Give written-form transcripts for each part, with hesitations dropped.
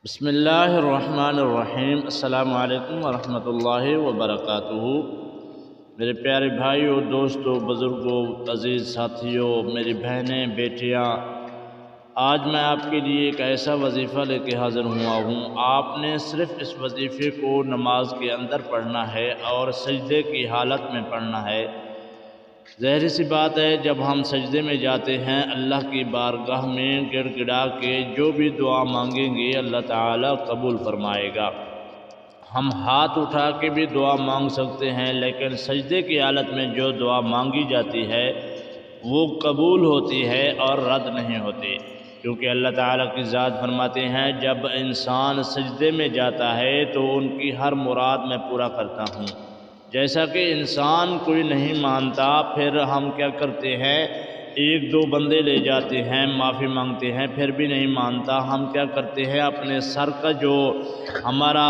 بسم اللہ الرحمن الرحیم۔ السلام علیکم ورحمۃ اللہ وبرکاتہ۔ میرے پیارے بھائیوں، دوستوں، بزرگوں، عزیز ساتھیوں، میری بہنیں، بیٹیاں، آج میں آپ کے لیے ایک ایسا وظیفہ لے کے حاضر ہوا ہوں۔ آپ نے صرف اس وظیفے کو نماز کے اندر پڑھنا ہے اور سجدے کی حالت میں پڑھنا ہے۔ ظاہر سی بات ہے، جب ہم سجدے میں جاتے ہیں اللہ کی بارگاہ میں گڑ گڑا کے جو بھی دعا مانگیں گے اللہ تعالیٰ قبول فرمائے گا۔ ہم ہاتھ اٹھا کے بھی دعا مانگ سکتے ہیں، لیکن سجدے کی حالت میں جو دعا مانگی جاتی ہے وہ قبول ہوتی ہے اور رد نہیں ہوتی، کیونکہ اللہ تعالیٰ کی ذات فرماتے ہیں جب انسان سجدے میں جاتا ہے تو ان کی ہر مراد میں پورا کرتا ہوں۔ جیسا کہ انسان کوئی نہیں مانتا، پھر ہم کیا کرتے ہیں، ایک دو بندے لے جاتے ہیں، معافی مانگتے ہیں، پھر بھی نہیں مانتا، ہم کیا کرتے ہیں، اپنے سر کا جو ہمارا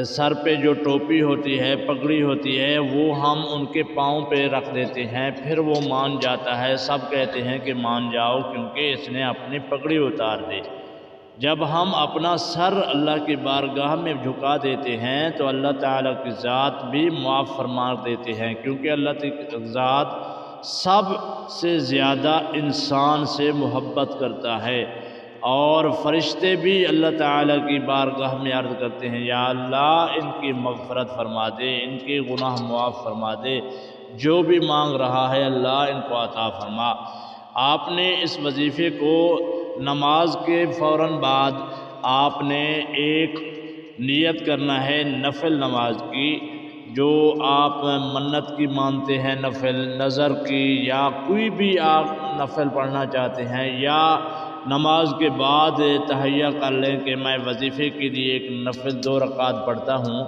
سر پہ جو ٹوپی ہوتی ہے، پگڑی ہوتی ہے، وہ ہم ان کے پاؤں پہ رکھ دیتے ہیں، پھر وہ مان جاتا ہے۔ سب کہتے ہیں کہ مان جاؤ کیونکہ اس نے اپنی پگڑی اتار دی۔ جب ہم اپنا سر اللہ کی بارگاہ میں جھکا دیتے ہیں تو اللہ تعالیٰ کی ذات بھی معاف فرما دیتے ہیں، کیونکہ اللہ کی ذات سب سے زیادہ انسان سے محبت کرتا ہے۔ اور فرشتے بھی اللہ تعالیٰ کی بارگاہ میں عرض کرتے ہیں، یا اللہ ان کی مغفرت فرما دے، ان کے گناہ معاف فرما دے، جو بھی مانگ رہا ہے اللہ ان کو عطا فرما۔ آپ نے اس وظیفے کو نماز کے فوراً بعد آپ نے ایک نیت کرنا ہے نفل نماز کی، جو آپ منت کی مانتے ہیں، نفل نظر کی، یا کوئی بھی آپ نفل پڑھنا چاہتے ہیں، یا نماز کے بعد تہیہ کر لیں کہ میں وظیفے کے لیے ایک نفل 2 رکعت پڑھتا ہوں،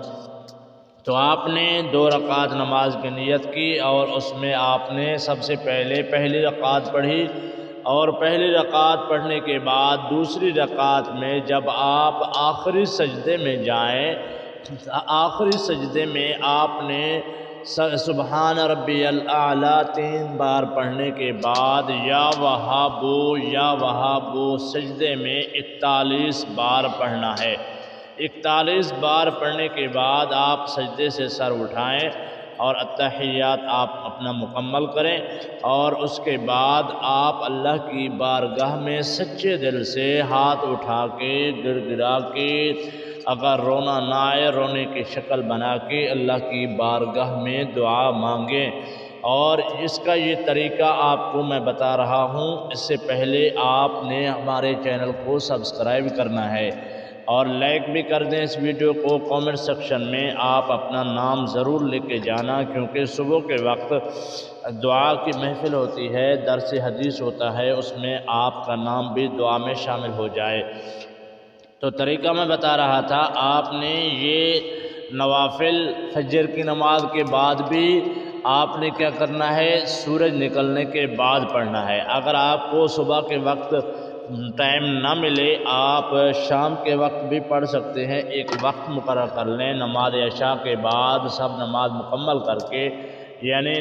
تو آپ نے 2 رکعت نماز کی نیت کی اور اس میں آپ نے سب سے پہلی رکعت پڑھی، اور پہلی رکعت پڑھنے کے بعد دوسری رکعت میں جب آپ آخری سجدے میں جائیں، آخری سجدے میں آپ نے سبحان ربی الاعلیٰ 3 بار پڑھنے کے بعد یا وہابو یا وہابو سجدے میں 41 بار پڑھنا ہے۔ 41 بار پڑھنے کے بعد آپ سجدے سے سر اٹھائیں اور التحیات آپ اپنا مکمل کریں، اور اس کے بعد آپ اللہ کی بارگاہ میں سچے دل سے ہاتھ اٹھا کے گڑ گڑا کے، اگر رونا نہ آئے رونے کی شکل بنا کے اللہ کی بارگاہ میں دعا مانگیں۔ اور اس کا یہ طریقہ آپ کو میں بتا رہا ہوں، اس سے پہلے آپ نے ہمارے چینل کو سبسکرائب کرنا ہے اور لائک بھی کر دیں اس ویڈیو کو۔ کامنٹ سیکشن میں آپ اپنا نام ضرور لے کے جانا، کیونکہ صبح کے وقت دعا کی محفل ہوتی ہے، درس حدیث ہوتا ہے، اس میں آپ کا نام بھی دعا میں شامل ہو جائے۔ تو طریقہ میں بتا رہا تھا، آپ نے یہ نوافل فجر کی نماز کے بعد بھی آپ نے کیا کرنا ہے، سورج نکلنے کے بعد پڑھنا ہے۔ اگر آپ کو صبح کے وقت ٹائم نہ ملے، آپ شام کے وقت بھی پڑھ سکتے ہیں۔ ایک وقت مقرر کر لیں، نماز عشاء کے بعد سب نماز مکمل کر کے، یعنی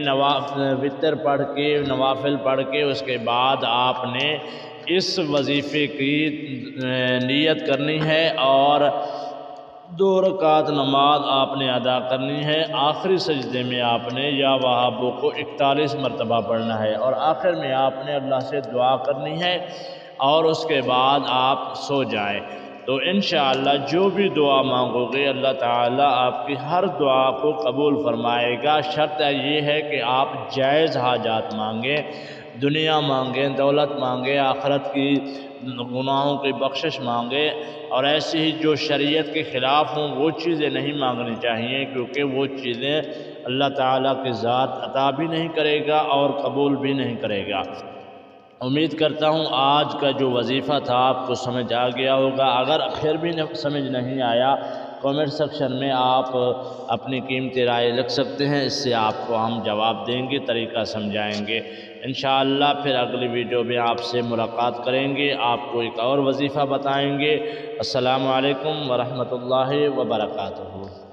وتر پڑھ کے، نوافل پڑھ کے، اس کے بعد آپ نے اس وظیفے کی نیت کرنی ہے اور 2 رکعت نماز آپ نے ادا کرنی ہے۔ آخری سجدے میں آپ نے یا وہابو کو 41 مرتبہ پڑھنا ہے، اور آخر میں آپ نے اللہ سے دعا کرنی ہے، اور اس کے بعد آپ سو جائیں۔ تو انشاءاللہ جو بھی دعا مانگو گے اللہ تعالیٰ آپ کی ہر دعا کو قبول فرمائے گا۔ شرط یہ ہے کہ آپ جائز حاجات مانگیں، دنیا مانگیں، دولت مانگیں، آخرت کی گناہوں کی بخشش مانگیں، اور ایسی ہی جو شریعت کے خلاف ہوں وہ چیزیں نہیں مانگنی چاہیے، کیونکہ وہ چیزیں اللہ تعالیٰ کی ذات عطا بھی نہیں کرے گا اور قبول بھی نہیں کرے گا۔ امید کرتا ہوں آج کا جو وظیفہ تھا آپ کو سمجھ آ گیا ہوگا۔ اگر پھر بھی سمجھ نہیں آیا، کامنٹ سیکشن میں آپ اپنی قیمتی رائے لکھ سکتے ہیں، اس سے آپ کو ہم جواب دیں گے، طریقہ سمجھائیں گے۔ انشاءاللہ پھر اگلی ویڈیو میں آپ سے ملاقات کریں گے، آپ کو ایک اور وظیفہ بتائیں گے۔ السلام علیکم ورحمۃ اللہ وبرکاتہ۔